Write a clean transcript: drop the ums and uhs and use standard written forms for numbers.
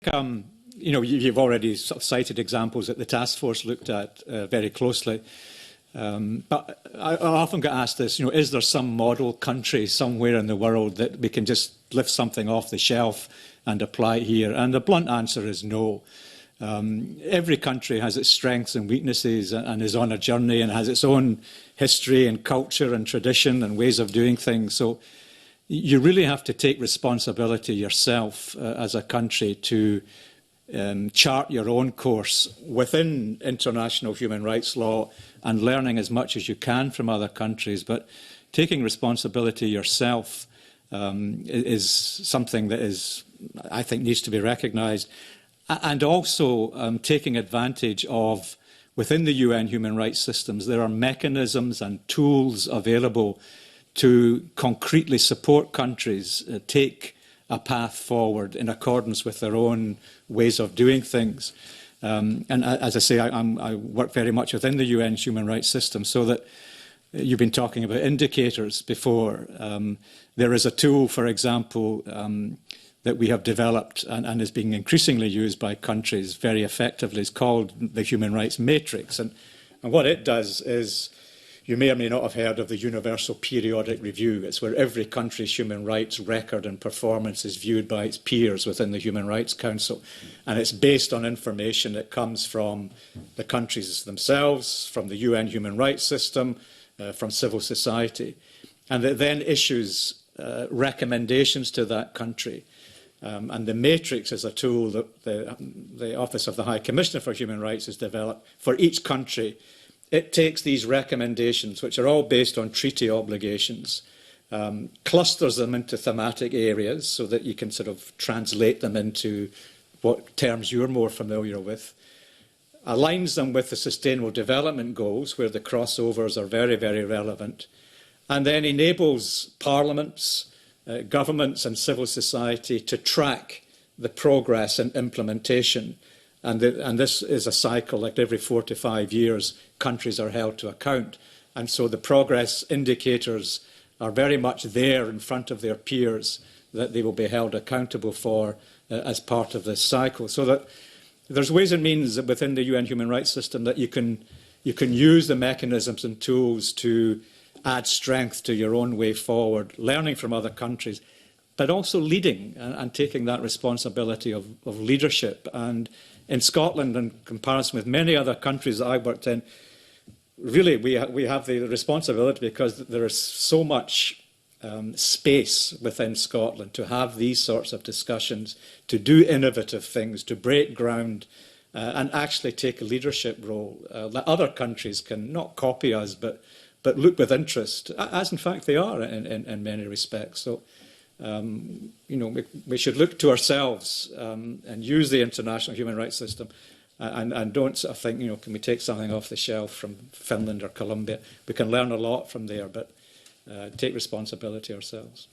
You've already sort of cited examples that the task force looked at very closely. But I often get asked this, is there some model country somewhere in the world that we can just lift something off the shelf and apply here? And the blunt answer is no. Every country has its strengths and weaknesses and is on a journey and has its own history and culture and tradition and ways of doing things. So you really have to take responsibility yourself as a country to chart your own course within international human rights law and learning as much as you can from other countries. But taking responsibility yourself is something that I think needs to be recognised. And also taking advantage of, within the UN human rights systems, there are mechanisms and tools available to concretely support countries take a path forward in accordance with their own ways of doing things. And as I say, I work very much within the UN human rights system, so that you've been talking about indicators before. There is a tool, for example, that we have developed and is being increasingly used by countries very effectively. It's called the Human Rights Matrix. And what it does is, you may or may not have heard of the Universal Periodic Review. It's where every country's human rights record and performance is viewed by its peers within the Human Rights Council. And it's based on information that comes from the countries themselves, from the UN human rights system, from civil society. And it then issues recommendations to that country. And the Matrix is a tool that the Office of the High Commissioner for Human Rights has developed for each country. It takes these recommendations, which are all based on treaty obligations, clusters them into thematic areas so that you can sort of translate them into what terms you're more familiar with, aligns them with the Sustainable Development Goals, where the crossovers are very, very relevant, and then enables parliaments, governments and civil society to track the progress and implementation. And this is a cycle, like every 4 to 5 years, countries are held to account. And so the progress indicators are very much there in front of their peers that they will be held accountable for as part of this cycle. So that there's ways and means within the UN human rights system that you can use the mechanisms and tools to add strength to your own way forward, learning from other countries, but also leading and taking that responsibility of leadership. And in Scotland, in comparison with many other countries that I've worked in, really we have the responsibility, because there is so much space within Scotland to have these sorts of discussions, to do innovative things, to break ground and actually take a leadership role that other countries can not copy us, but look with interest, as in fact they are in many respects. So, we should look to ourselves and use the international human rights system and don't sort of think, can we take something off the shelf from Finland or Colombia? We can learn a lot from there, but take responsibility ourselves.